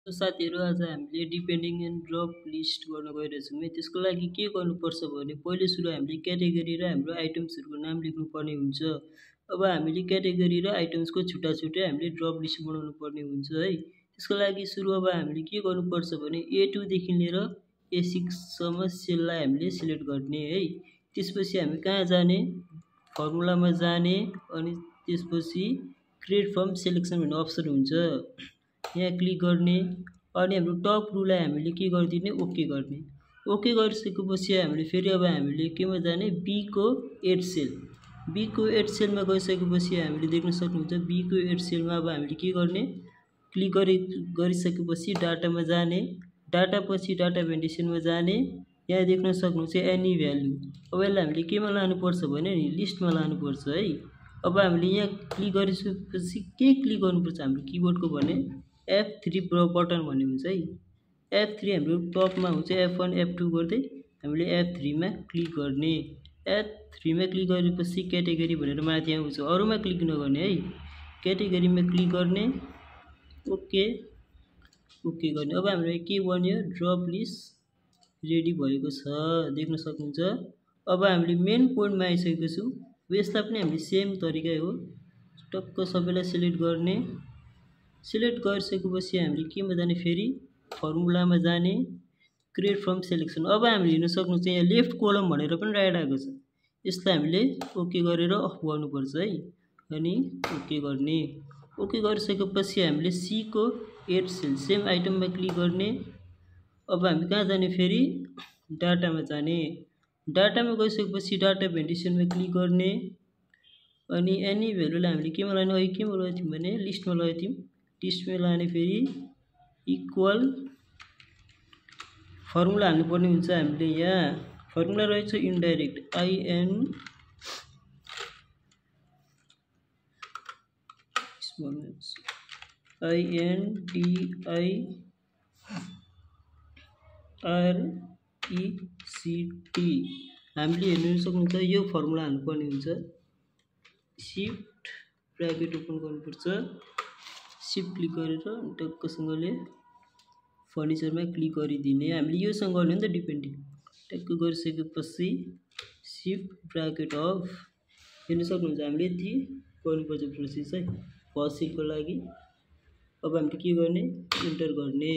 तो साथीहरू आज हामीले डिपेन्डिङ एन्ड ड्रप लिस्ट गर्न गइरहेछौँ है। त्यसको लागि के गर्नुपर्छ भने पहिले सुरु हामीले क्याटेगोरी र हाम्रो आइटम्सहरूको नाम लेख्नुपर्ने हुन्छ। अब हामीले क्याटेगोरी र आइटम्सको छुट्टा छुट्टै हामीले ड्रप लिस्ट बनाउनु पर्ने हुन्छ है। त्यसको लागि सुरु अब हामीले के गर्नुपर्छ भने A2 देखि लिएर A6 सम्म सेललाई हामीले सिलेक्ट गर्ने है। त्यसपछि हामी कहाँ जाने, फर्मुलामा जाने अनि त्यसपछि क्रिएट फ्रम सेलेक्सन भन्ने अप्सन हुन्छ, यहाँ क्लिक गर्ने अनि हाम्रो टप रूलाई हामीले के गरिदिने, ओके गर्ने। ओके गरिसकेपछि हामीले फेरि अब हामीले केमा जाने, बीको 8 सेल। बीको 8 सेलमा गइसकेपछि हामीले देख्न सक्नुहुन्छ बीको 8 सेलमा अब हामीले के गर्ने, क्लिक गरिसकेपछि डाटामा जाने, डाटा पछि डाटा भेन्डेसनमा जाने, यहाँ देख्न सक्नुहुन्छ एनी भ्यालु। अब यसलाई हामीले केमा लानुपर्छ भने नि लिस्टमा लानुपर्छ है। अब हामीले यहाँ क्लिक गरिसकेपछि के क्लिक गर्नुपर्छ हाम्रो किबोर्डको भने F3 बटन भन्ने हुन्छ है। F3 हाम्रो टपमा हुन्छ, F1 F2 गर्दै हामीले F3 मा क्लिक गर्ने। F3 मा क्लिक गरेपछि क्याटेगोरी भनेर माथि आउँछ, अरूमा क्लिक नगर्ने है। क्याटेगोरीमा क्लिक गर्ने, ओके ओके गर्ने। अब हाम्रो के बन्यो, ड्रप लिस्ट रेडी भएको छ, देख्न सक्नुहुन्छ। अब हामीले मेन पोइन्टमा आइसकेको छौँ। यसलाई पनि हामीले सेम तरिकै हो, टक्क सबैलाई सिलेक्ट गर्ने। सिलेक्ट गरिसकेपछि हामीले केमा जाने, फेरि फर्मुलामा जाने, क्रिएट फ्रम सेलेक्सन। अब हामीले हेर्न सक्नुहुन्छ यहाँ लेफ्ट कोलम भनेर पनि राइट आएको छ, यसलाई हामीले ओके गरेर अफ गर्नुपर्छ है। अनि ओके गर्ने। ओके गरिसकेपछि हामीले सीको 8 सेल सेम आइटममा क्लिक गर्ने। अब हामी कहाँ जाने, फेरि डाटामा जाने। डाटामा गइसकेपछि डाटा भेन्डेसनमा क्लिक गर्ने अनि एनी भ्यालुलाई हामीले केमा लाने, अहिले केमा लगाएको थियौँ भने लिस्टमा लगाएको थियौँ, लिस्टमा लाने। फेरि इक्वल फर्मुला हाल्नुपर्ने हुन्छ हामीले, यहाँ फर्मुला रहेछ इन्डाइरेक्ट INDIRECT हामीले हेर्न सक्नुहुन्छ यो फर्मुला हाल्नुपर्ने हुन्छ। सिफ्ट ब्राकेट ओपन गर्नुपर्छ, सिफ्ट क्लिक गरेर टक्कसँगले फर्निचरमा क्लिक गरिदिने। हामीले योसँग गर्ने हो नि त डिपेन्डिङ, टक्क गरिसकेपछि सिफ्ट ब्राकेट अफ। हेर्न सक्नुहुन्छ हामीले यति गर्नुपर्छ प्रोसेस है फसिलको लागि। अब हामीले के गर्ने, इन्टर गर्ने।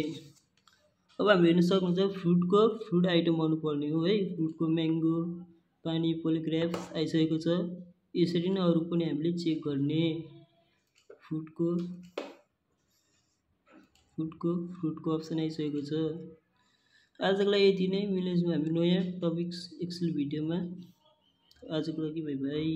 अब हामीले हेर्न सक्नुहुन्छ फ्रुटको फ्रुट आइटम आउनुपर्ने हो है। फ्रुटको म्याङ्गो, पाइनएप्पल, ग्रेप्स आइसकेको छ। यसरी नै अरू पनि हामीले चेक गर्ने। फ्रुटको अप्सन आइसकेको छ। आजको लागि यति नै, मिलेछौँ हामी नयाँ टपिक्स एक्सेल भिडियोमा। आजको लागि बाई बाई।